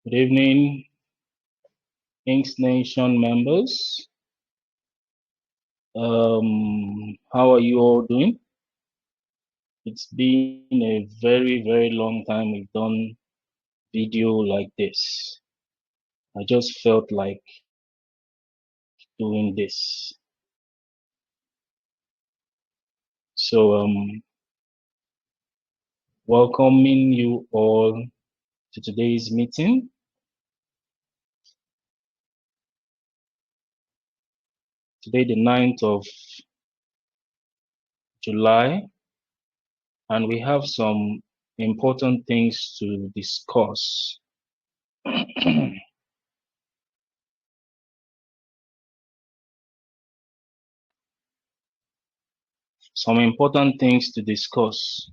Good evening, Inksnation members. How are you all doing? It's been a very, very long time we've done video like this. I just felt like doing this. So, welcoming you all to today's meeting. Today, the 9th of July, and we have some important things to discuss. Some important things to discuss.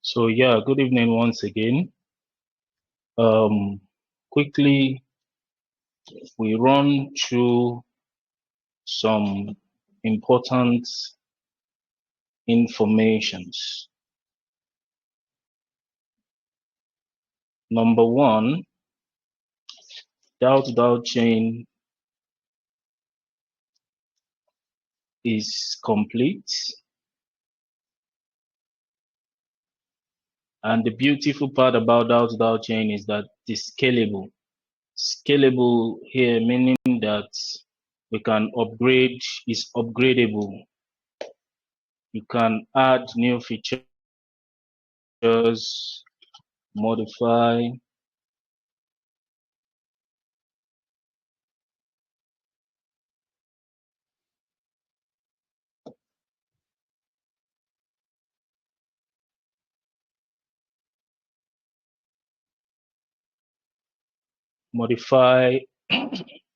So yeah, good evening once again. Quickly, we run through some important informations. Number one, DAO2DAO chain is complete. And the beautiful part about DAO2DAO chain is that it's scalable. Scalable here meaning that we can upgrade, is upgradable. You can add new features, modify,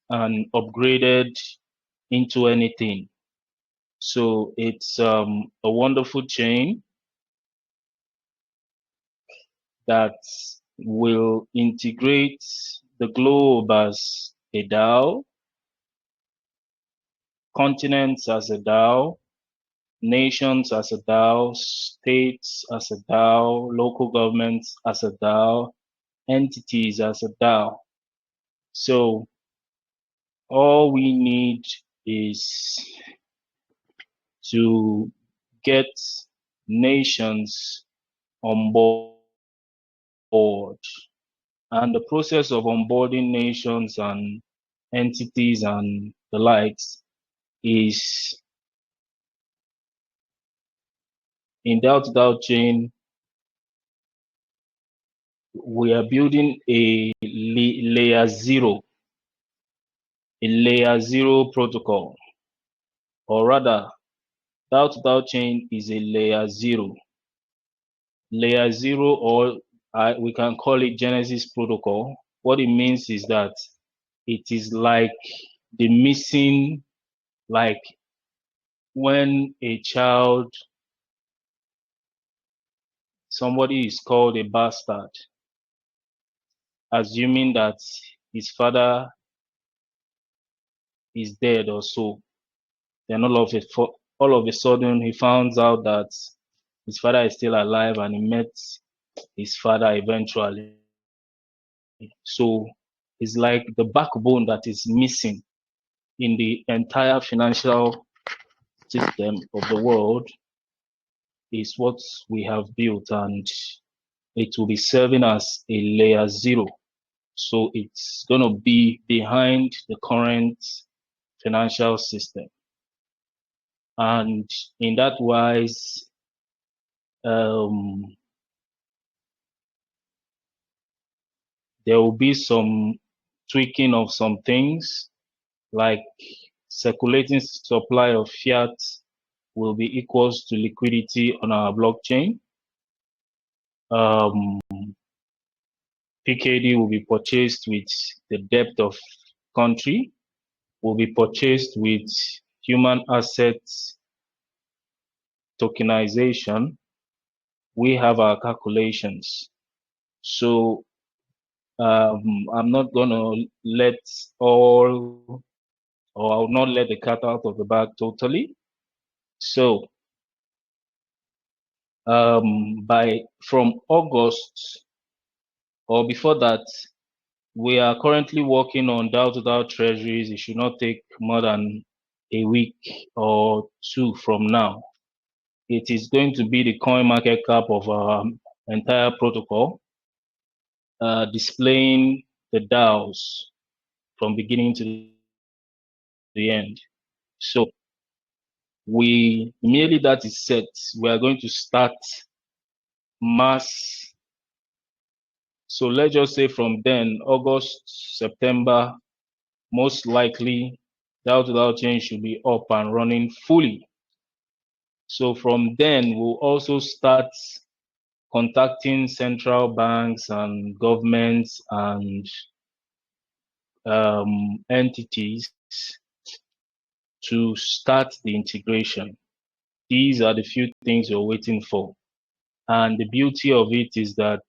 and upgraded into anything. So it's a wonderful chain that will integrate the globe as a DAO, continents as a DAO, nations as a DAO, states as a DAO, local governments as a DAO, entities as a DAO. So all we need is to get nations on board. And the process of onboarding nations and entities and the likes is in DAO2DAO chain. We are building a layer zero protocol, or rather, DAO2DAO chain is a layer zero. Layer zero, or we can call it Genesis protocol. What it means is that it is like the missing, like when a child, somebody is called a bastard, assuming that his father is dead or so. Then all of a sudden he finds out that his father is still alive and he met his father eventually. So it's like the backbone that is missing in the entire financial system of the world is what we have built, and it will be serving as a layer zero. So it's going to be behind the current financial system. And in that wise, there will be some tweaking of some things, like circulating supply of fiat will be equals to liquidity on our blockchain. PKD will be purchased with the debt of country, will be purchased with human assets tokenization. We have our calculations. So I'm not going to let all, or I'll not let the cat out of the bag totally. So from August or before that, we are currently working on DAO2DAO treasuries. It should not take more than a week or two from now. It is going to be the coin market cap of our entire protocol, displaying the DAOs from beginning to the end. So immediately that is set, we are going to start mass. So let's just say from then, August, September, most likely DAO2DAO chain should be up and running fully. So from then, we'll also start contacting central banks and governments and entities to start the integration. These are the few things we're waiting for. And the beauty of it is that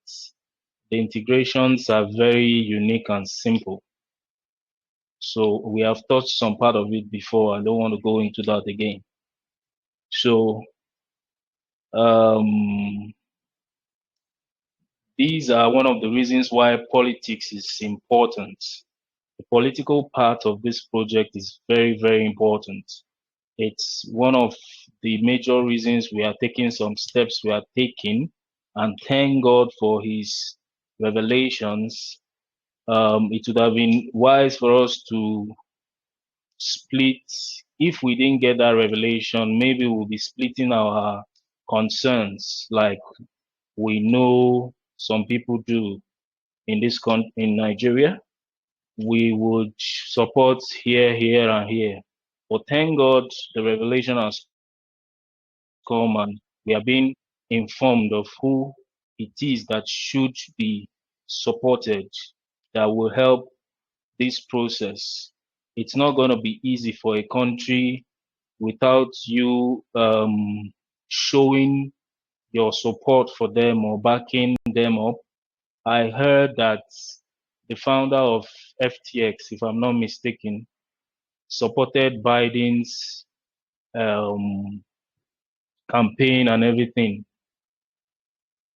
the integrations are very unique and simple. So we have touched some part of it before. I don't want to go into that again. So these are one of the reasons why politics is important. The political part of this project is very, very important. It's one of the major reasons we are taking some steps we are taking, and thank God for his revelations. It would have been wise for us to split. If we didn't get that revelation, maybe we'll be splitting our concerns like we know some people do in in Nigeria. We would support here, here, and here. But thank God the revelation has come and we are being informed of who it is that should be supported, that will help this process. It's not going to be easy for a country without you showing your support for them or backing them up. I heard that the founder of FTX, if I'm not mistaken, supported Biden's campaign and everything.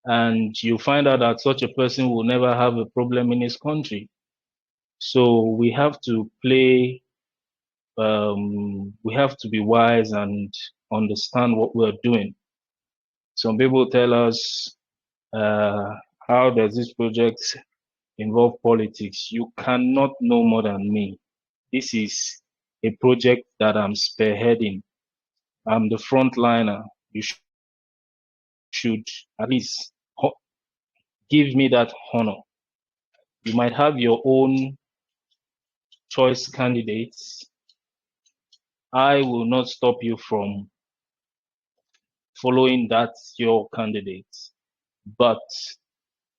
And you find out that such a person will never have a problem in his country. So we have to play, we have to be wise and understand what we're doing. Some people tell us, how does this project involve politics? You cannot know more than me. This is a project that I'm spearheading. I'm the frontliner. You should at least give me that honor. You might have your own choice candidates. I will not stop you from following that your candidate. But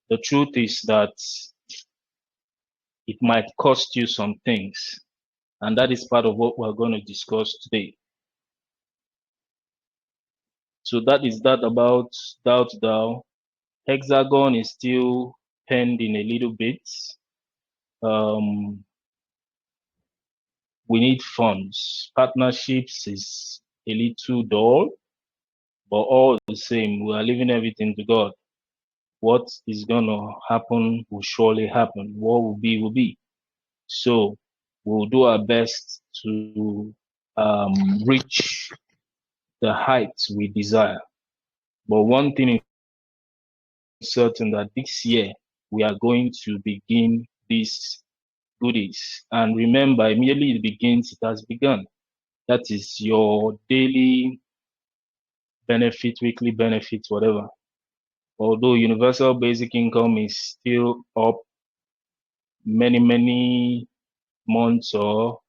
the truth is that it might cost you some things. And that is part of what we're going to discuss today. So that is that about DAO2DAO. Hexagon is still pending a little bit. We need funds. Partnerships is a little dull, but all the same, we are leaving everything to God. What is going to happen will surely happen. What will be, will be. So we'll do our best to reach the heights we desire. But one thing is certain, that this year we are going to begin these goodies. And remember, immediately it begins, it has begun. That is your daily benefit, weekly benefit, whatever. Although universal basic income is still up, many months or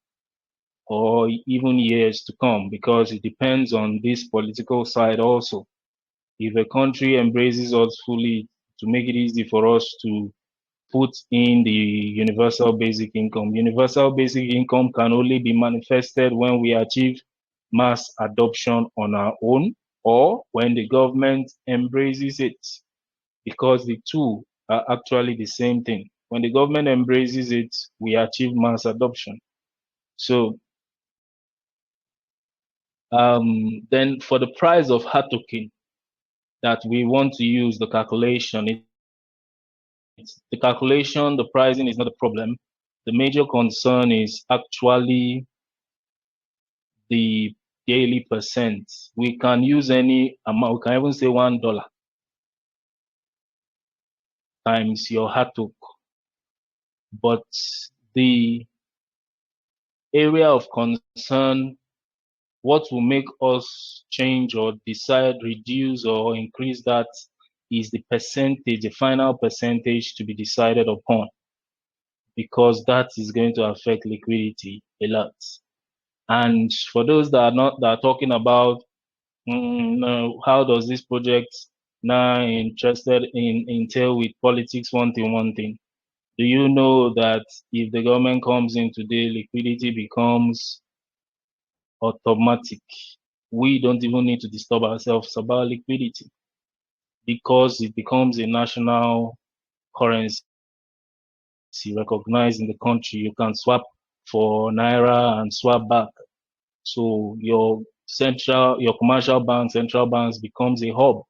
even years to come, because it depends on this political side also. If a country embraces us fully to make it easy for us to put in the universal basic income can only be manifested when we achieve mass adoption on our own, or when the government embraces it, because the two are actually the same thing. When the government embraces it, we achieve mass adoption. So then for the price of Hatoken that we want to use the calculation, the calculation, the pricing is not a problem. The major concern is actually the daily percent. We can use any amount. We can even say $1 times your Hatok. But the area of concern, what will make us change or decide, reduce or increase that, is the percentage, the final percentage to be decided upon, because that is going to affect liquidity a lot. And for those that are talking about no, how does this project now interested in entail with politics, one thing. Do you know that if the government comes in today, liquidity becomes automatic? We don't even need to disturb ourselves about liquidity, because it becomes a national currency recognized in the country. You can swap for Naira and swap back. So your commercial bank, central banks becomes a hub,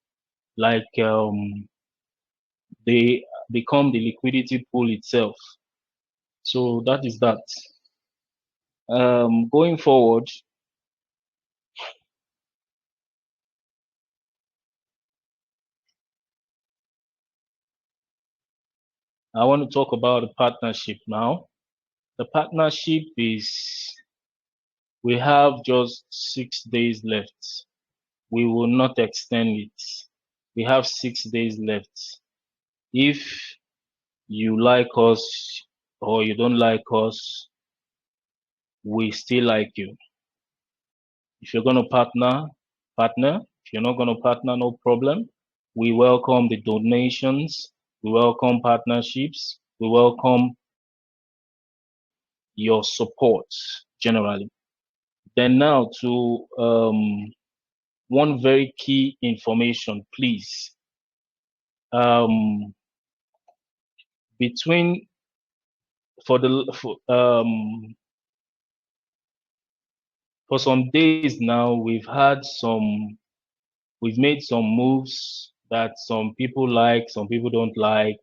like they become the liquidity pool itself. So that is that. Going forward, I want to talk about the partnership now. The partnership is, we have just 6 days left. We will not extend it. We have 6 days left. If you like us or you don't like us, we still like you. If you're going to partner. If you're not going to partner, no problem. We welcome the donations. We welcome partnerships. We welcome your support generally. Then now to one very key information, please. Between for some days now, we've made some moves that some people like, some people don't like.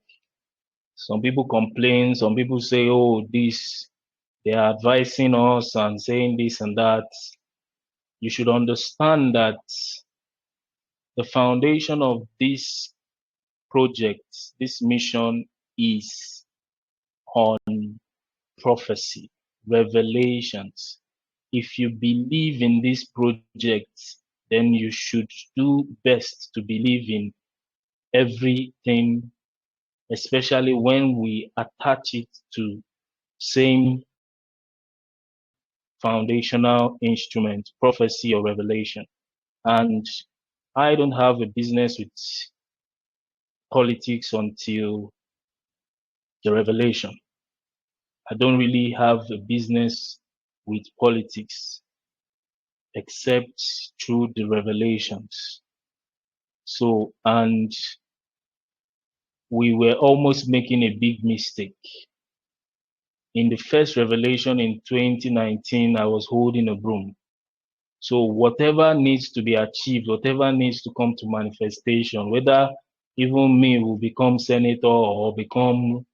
Some people complain, some people say, oh, they are advising us and saying this and that. You should understand that the foundation of this project, this mission, is on prophecy, revelations. If you believe in this project, then you should do best to believe in everything, especially when we attach it to same foundational instrument, prophecy or revelation. And I don't have a business with politics until the revelation. I don't really have a business with politics except through the revelations. So, and we were almost making a big mistake. In the first revelation in 2019, I was holding a broom. So whatever needs to be achieved, whatever needs to come to manifestation, whether even me will become senator or become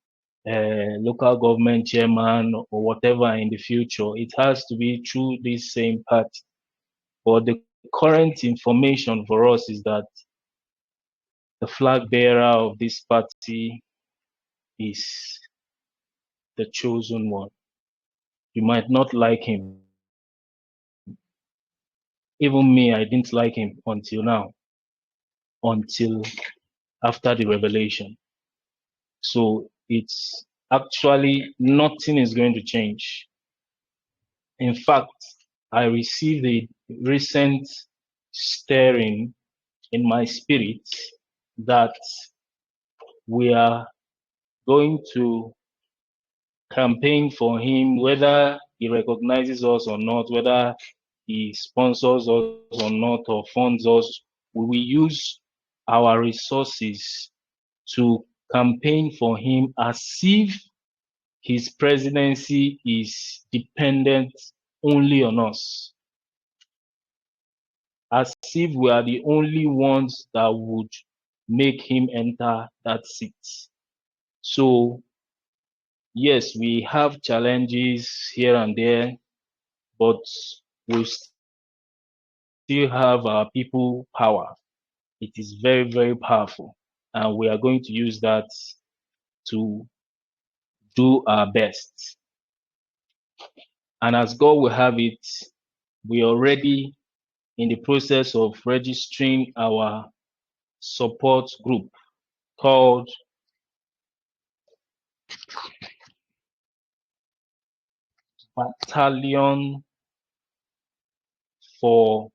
local government chairman or whatever in the future, it has to be through this same party. But the current information for us is that the flag bearer of this party is the chosen one. You might not like him. Even me, I didn't like him until now, until after the revelation. So it's actually nothing is going to change. In fact, I received a recent stirring in my spirit that we are going to campaign for him, whether he recognizes us or not, whether he sponsors us or not, or funds us. We will use our resources to campaign for him as if his presidency is dependent only on us, as if we are the only ones that would make him enter that seat. So, yes, we have challenges here and there, but we still have our people power. It is very, very powerful. And we are going to use that to do our best. And as God will have it, we are already in the process of registering our support group called Batallion for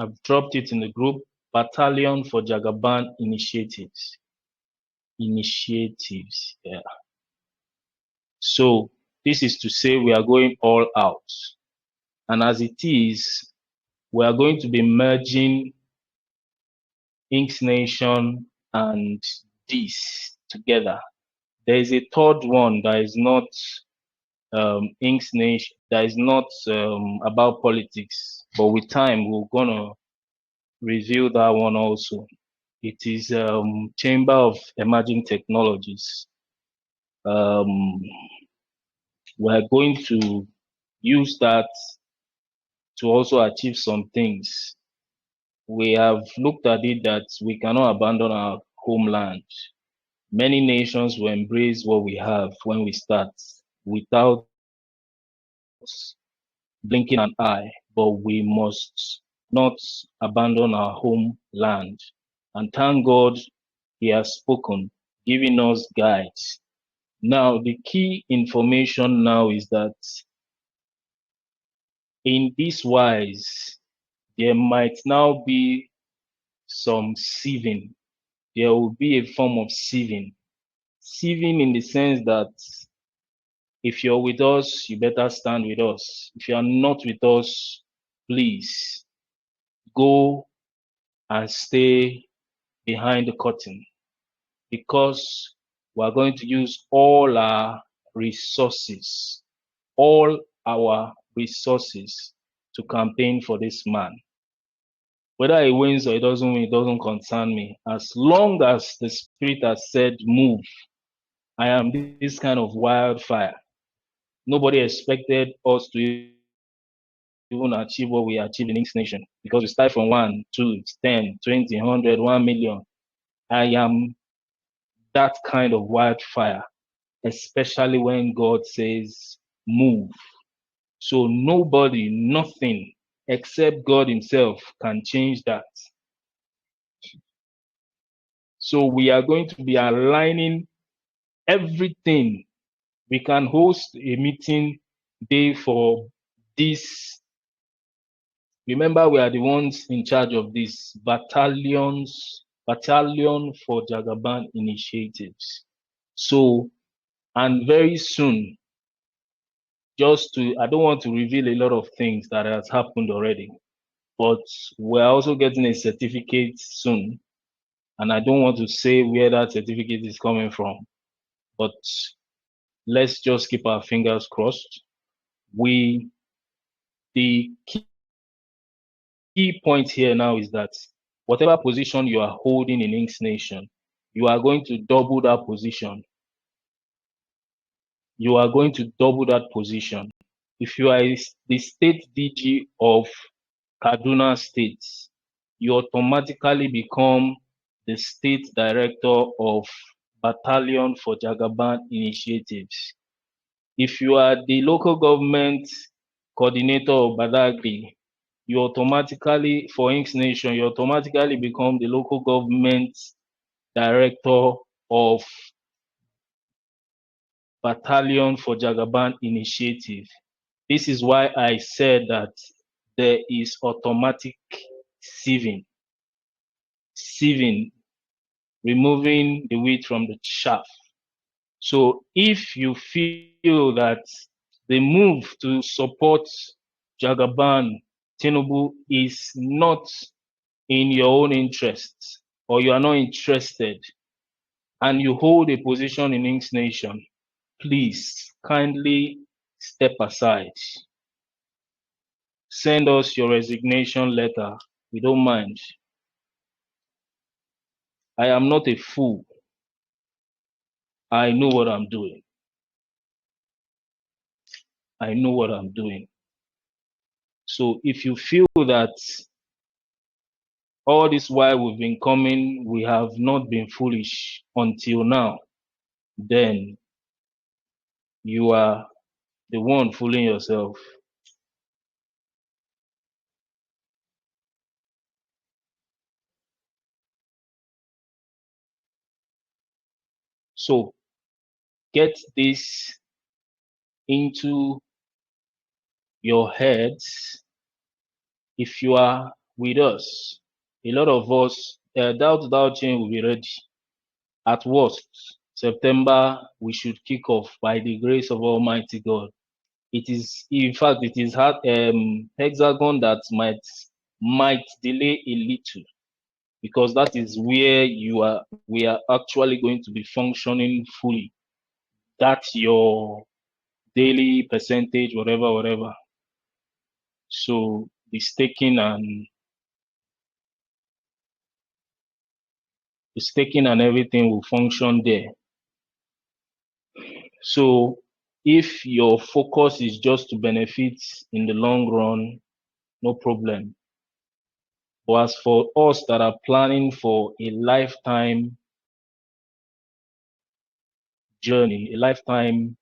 I've dropped it in the group, Battalion for Jagaban Initiatives. Yeah. So this is to say we are going all out. And as it is, we are going to be merging Inksnation and this together. There is a third one that is not Inksnation, that is not about politics, but with time we're gonna reveal that one also. It is Chamber of Emerging Technologies. We're going to use that to also achieve some things. We have looked at it that we cannot abandon our homeland. Many nations will embrace what we have when we start without blinking an eye, but we must not abandon our homeland. And thank God he has spoken, giving us guides. Now, the key information now is that in this wise, there might now be some sieving. There will be a form of sieving. Sieving in the sense that if you're with us, you better stand with us. If you are not with us, please go and stay behind the curtain, because we're going to use all our resources, to campaign for this man. Whether he wins or he doesn't win, it doesn't concern me. As long as the Spirit has said, move, I am this kind of wildfire. Nobody expected us to even achieve what we achieved in Inksnation, because we start from 1, 2, 10, 20, 100, 1 million. I am that kind of wildfire, especially when God says, move. So nobody, nothing except God himself can change that. So we are going to be aligning everything. We can host a meeting day for this. Remember, we are the ones in charge of this Batallion for Jagaban initiatives. So, and very soon, I don't want to reveal a lot of things that has happened already, but we're also getting a certificate soon. And I don't want to say where that certificate is coming from, but let's just keep our fingers crossed. The key point here now is that whatever position you are holding in Inksnation, you are going to double that position. You are going to double that position. If you are the state DG of Kaduna State, you automatically become the state director of Battalion for Jagaban Initiatives. If you are the local government coordinator of Badagry, you automatically, for Inksnation, you automatically become the local government director of Batallion for Jagaban initiative. This is why I said that there is automatic sieving, removing the wheat from the chaff. So if you feel that the move to support Jagaban Tinubu is not in your own interests, or you are not interested, and you hold a position in Inksnation, please kindly step aside. Send us your resignation letter. We don't mind. I am not a fool. I know what I'm doing. I know what I'm doing. So if you feel that all this while we've been coming, we have not been foolish until now, then you are the one fooling yourself. So get this into your heads. If you are with us, a lot of us, DAO2DAO chain will be ready. At worst, September, we should kick off by the grace of Almighty God. It is, in fact, it is Hexagon that might delay a little, because that is where we are actually going to be functioning fully. That's your daily percentage, whatever. So the staking and everything will function there. So if your focus is just to benefit in the long run, no problem. But as for us that are planning for a lifetime journey, a lifetime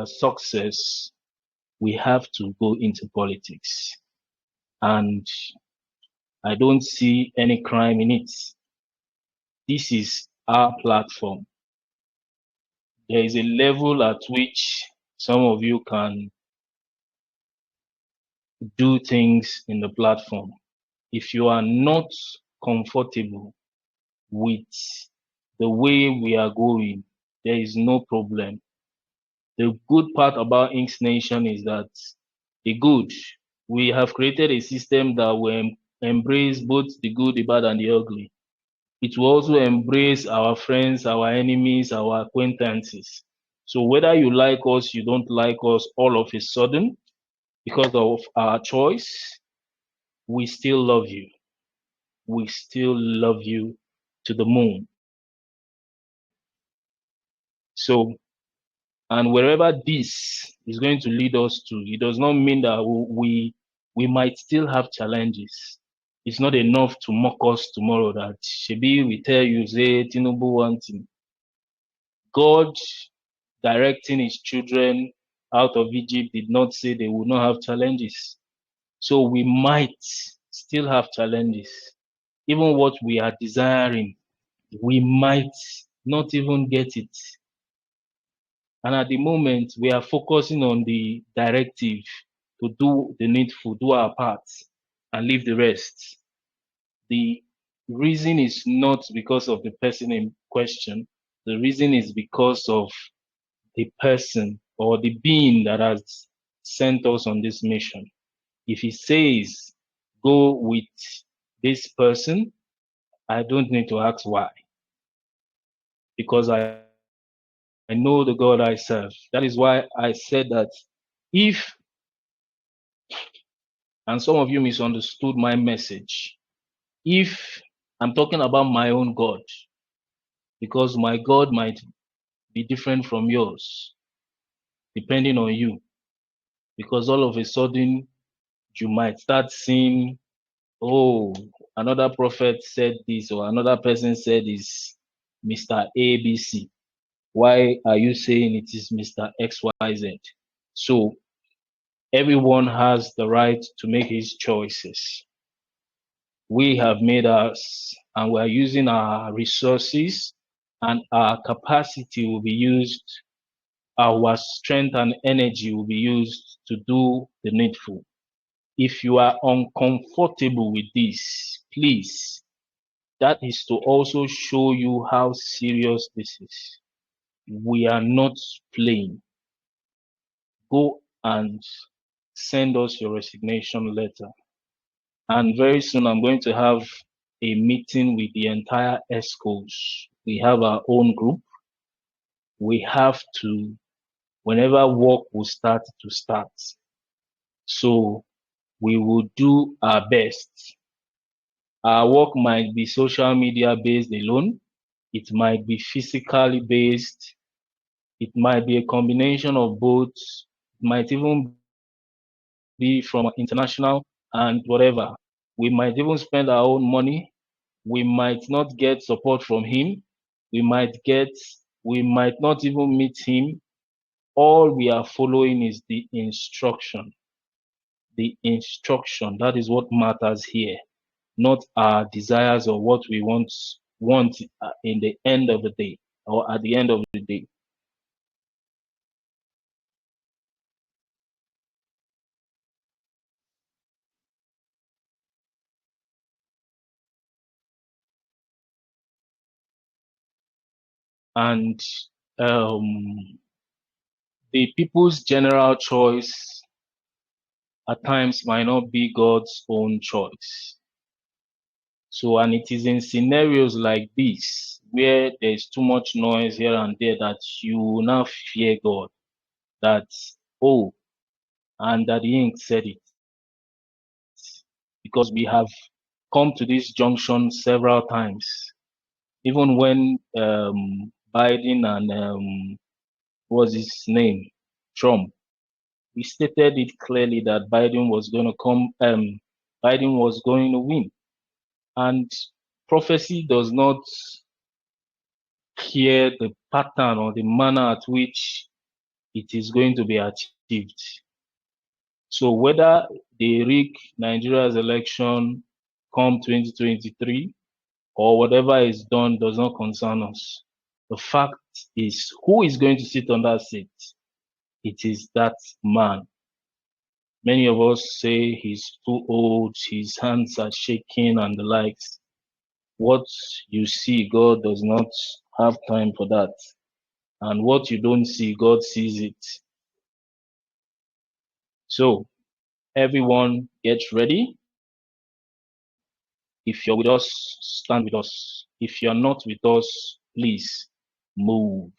success, we have to go into politics. And I don't see any crime in it. This is our platform. There is a level at which some of you can do things in the platform. If you are not comfortable with the way we are going, there is no problem. The good part about Inksnation is that we have created a system that will embrace both the good, the bad, and the ugly. It will also embrace our friends, our enemies, our acquaintances. So whether you like us, you don't like us all of a sudden, because of our choice, we still love you. We still love you to the moon. So, and wherever this is going to lead us to, it does not mean that we might still have challenges. It's not enough to mock us tomorrow that Shebi we tell you, say Tinubu wanting. God directing his children out of Egypt did not say they would not have challenges. So we might still have challenges. Even what we are desiring, we might not even get it. And at the moment, we are focusing on the directive to do the needful, do our part, and leave the rest. The reason is not because of the person in question. The reason is because of the person or the being that has sent us on this mission. If he says, go with this person, I don't need to ask why. Because I know the God I serve. That is why I said that if, and some of you misunderstood my message, if I'm talking about my own God, because my God might be different from yours, depending on you. Because all of a sudden, you might start seeing, oh, another prophet said this, or another person said this, Mr. ABC. Why are you saying it is Mr. XYZ? So everyone has the right to make his choices. We have made us, and we are using our resources, and our capacity will be used, our strength and energy will be used to do the needful. If you are uncomfortable with this, please, that is to also show you how serious this is. We are not playing. Go and send us your resignation letter. And very soon I'm going to have a meeting with the entire ESCOs. We have our own group. We have to, whenever work will start, to start. So we will do our best. Our work might be social media based alone. It might be physically based. It might be a combination of both. It might even be from international and whatever. We might even spend our own money. We might not get support from him. We might not even meet him. All we are following is the instruction. The instruction, that is what matters here, not our desires or what we want in the end of the day or at the end of the day. And um, the people's general choice at times might not be God's own choice. So, and it is in scenarios like this where there's too much noise here and there that you will now fear God. That, oh, and that the ink said it. Because we have come to this junction several times. Even when Biden and what's his name, Trump, he stated it clearly that Biden was going to Biden was going to win. And prophecy does not care the pattern or the manner at which it is going to be achieved. So whether they rig Nigeria's election come 2023 or whatever is done does not concern us. The fact is, who is going to sit on that seat? It is that man. Many of us say he's too old, his hands are shaking and the likes. What you see, God does not have time for that. And what you don't see, God sees it. So, everyone get ready. If you're with us, stand with us. If you're not with us, please move.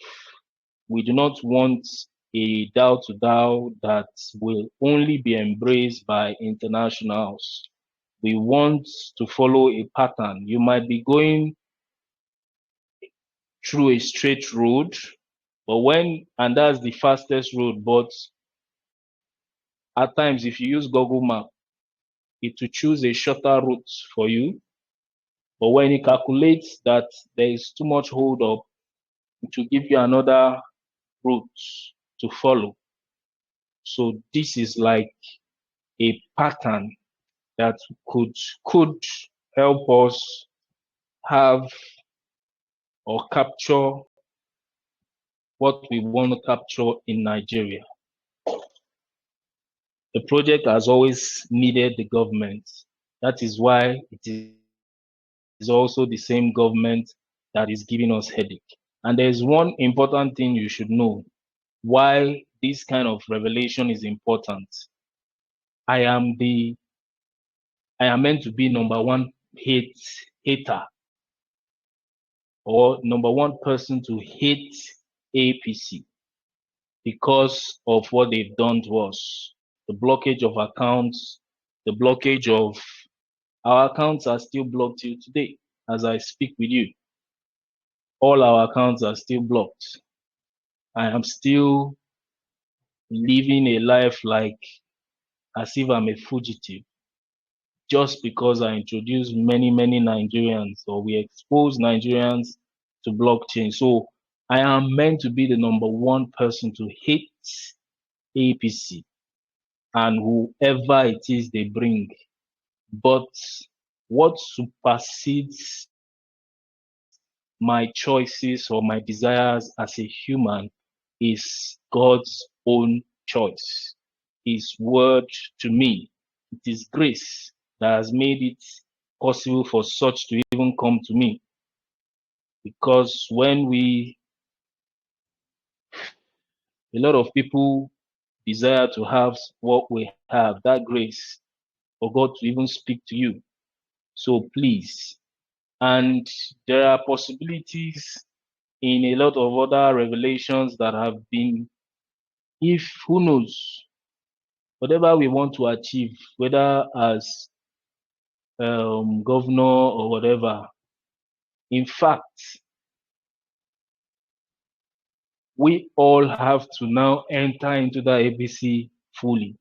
We do not want a DAO2DAO that will only be embraced by internationals. We want to follow a pattern. You might be going through a straight road, and that's the fastest road, but at times, if you use Google Map, it will choose a shorter route for you. But when it calculates that there is too much hold up, it will give you another route to follow. So this is like a pattern that could help us have or capture what we want to capture in Nigeria. The project has always needed the government. That is why it is also the same government that is giving us headache. And there's one important thing you should know why this kind of revelation is important. I am meant to be number one hater or number one person to hate APC because of what they've done to us. The blockage of accounts, the blockage of our accounts are still blocked till today as I speak with you. All our accounts are still blocked. I am still living a life like as if I'm a fugitive just because I introduce many Nigerians or we expose Nigerians to blockchain. So I am meant to be the number one person to hate APC and whoever it is they bring. But what supersedes my choices or my desires as a human is God's own choice, His word to me. It is grace that has made it possible for such to even come to me. Because a lot of people desire to have what we have, that grace for God to even speak to you. So please, and there are possibilities in a lot of other revelations that have been, if who knows, whatever we want to achieve, whether as governor or whatever, in fact, we all have to now enter into the ABC fully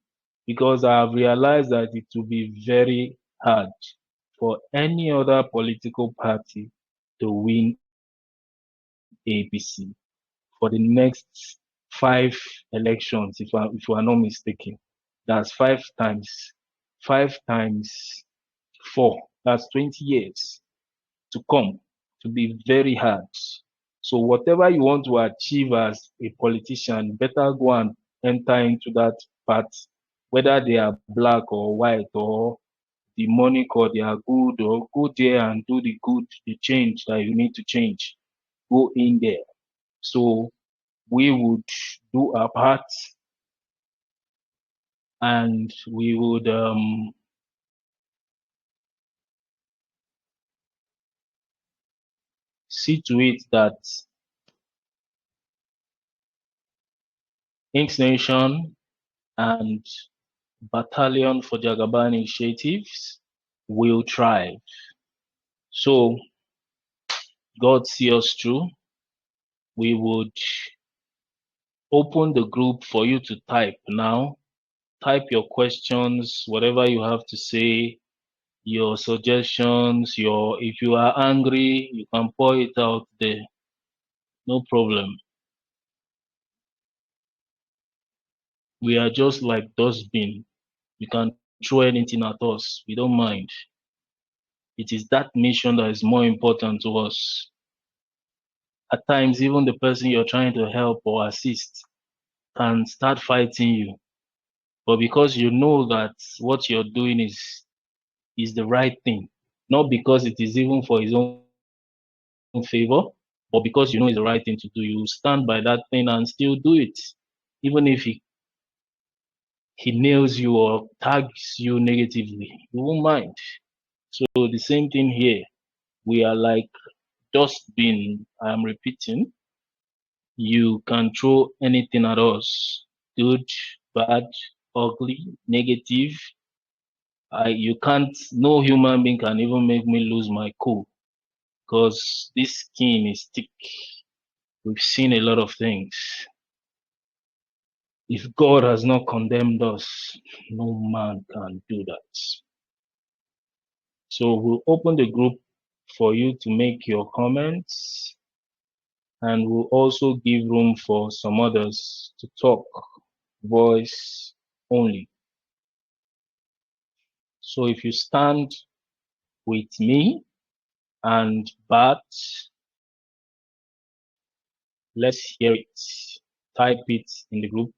because I have realized that it will be very hard for any other political party to win ABC for the next 5 elections, if we are not mistaken. That's 5 times 4. That's 20 years to come, to be very hard. So whatever you want to achieve as a politician, better go and enter into that part, whether they are black or white or demonic or they are good, or go there and do the good, the change that you need to change. Go in there. So we would do our part and we would see to it that Inksnation and Batallion for Jagaban initiatives will thrive. So God see us through. We would open the group for you to type now. Type your questions, whatever you have to say, your suggestions, if you are angry, you can pour it out there. No problem. We are just like dustbin. You can throw anything at us. We don't mind. It is that mission that is more important to us. At times, even the person you're trying to help or assist can start fighting you. But because you know that what you're doing is the right thing, not because it is even for his own favor, but because you know it's the right thing to do, you stand by that thing and still do it. Even if he nails you or tags you negatively, you won't mind. So the same thing here. We are like dustbin. I'm repeating. You can throw anything at us. Good, bad, ugly, negative. You can't, no human being can even make me lose my cool because this skin is thick. We've seen a lot of things. If God has not condemned us, no man can do that. So we'll open the group for you to make your comments, and we'll also give room for some others to talk, voice only. So if you stand with me and Bat, let's hear it. Type it in the group.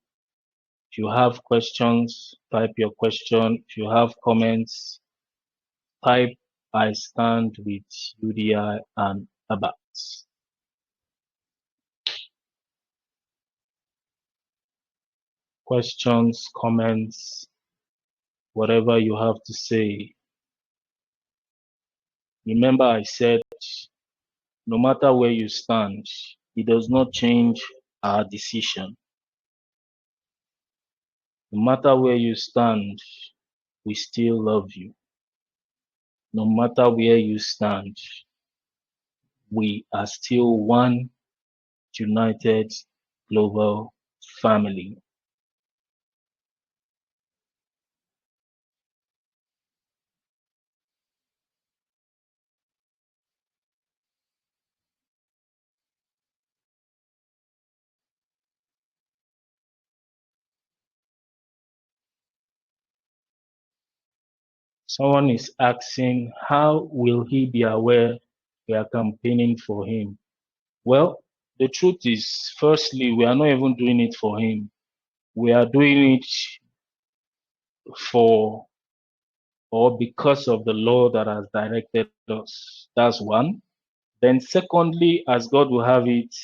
If you have questions, type your question. If you have comments, type I stand with UDI and Abat. Questions, comments, whatever you have to say. Remember I said, no matter where you stand, it does not change our decision. No matter where you stand, we still love you. No matter where you stand, we are still one united global family. Someone is asking, how will he be aware we are campaigning for him? Well, the truth is, firstly, we are not even doing it for him. We are doing it for or because of the law that has directed us. That's one. Then secondly, as God will have it,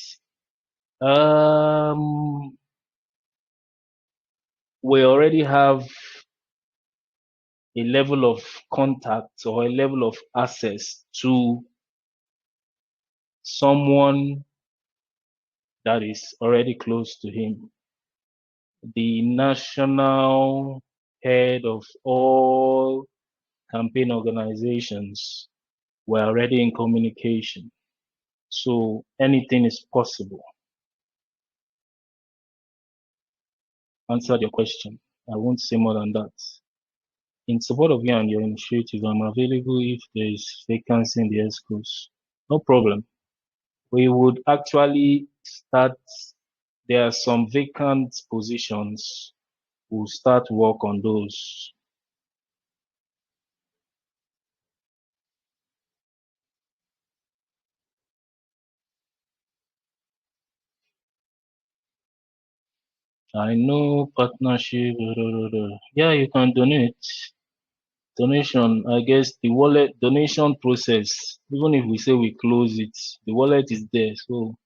we already have a level of contact or a level of access to someone that is already close to him. The national head of all campaign organizations were already in communication. So anything is possible. Answered your question. I won't say more than that. In support of you and your initiative, I'm available if there is vacancy in the ESCOs. No problem. We would actually start, there are some vacant positions. We'll start work on those. I know partnership. Yeah, you can donate. Donation, I guess the wallet donation process, even if we say we close it, the wallet is there. So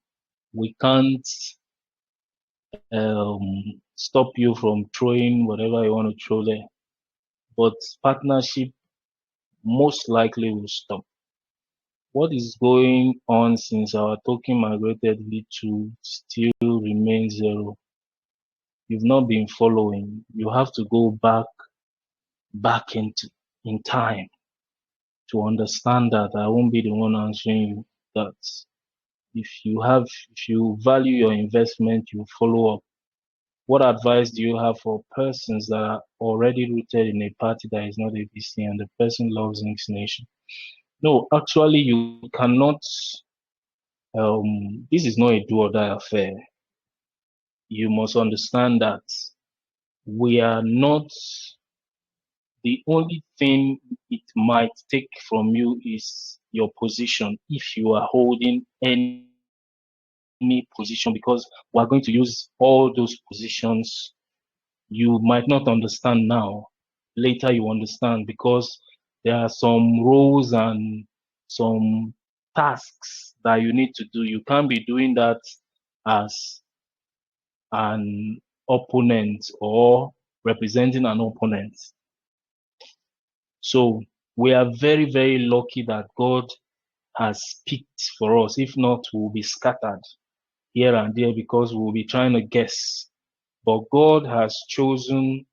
we can't stop you from throwing whatever you want to throw there. But partnership most likely will stop. What is going on since our token migrated V2 still remains zero? You've not been following. You have to go back in time to understand that. I won't be the one answering you that. If you value your investment, you follow up. What advice do you have for persons that are already rooted in a party that is not ABC and the person loves Inksnation? No, actually, you cannot. This is not a do or die affair. You must understand that we are not. The only thing it might take from you is your position if you are holding any position, because we're going to use all those positions. You might not understand now. Later you understand, because there are some roles and some tasks that you need to do. You can't be doing that as an opponent or representing an opponent. So we are very, very lucky that God has picked for us. If not, we'll be scattered here and there because we'll be trying to guess. But God has chosen,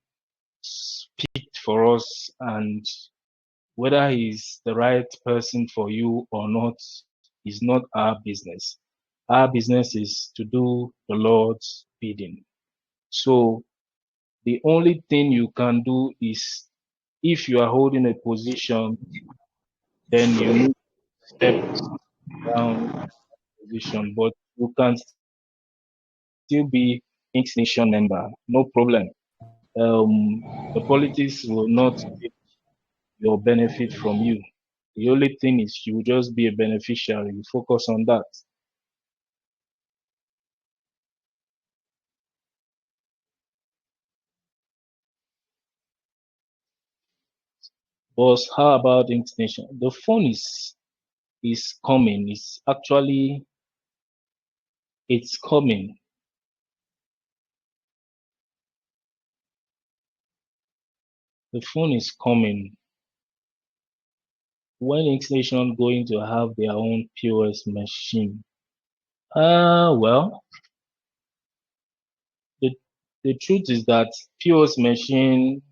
picked for us, and whether he's the right person for you or not is not our business. Our business is to do the Lord's bidding. So the only thing you can do is, if you are holding a position, then you need to step down position, but you can still be Inksnation member, no problem. The politics will not take your benefit from you. The only thing is you will just be a beneficiary. You focus on that. But how about Inksnation? The phone is coming. It's coming. The phone is coming. When Inksnation going to have their own POS machine? Well, the the truth is that POS machine,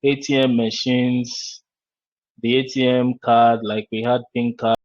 ATM machines, the ATM card, like we had pin card.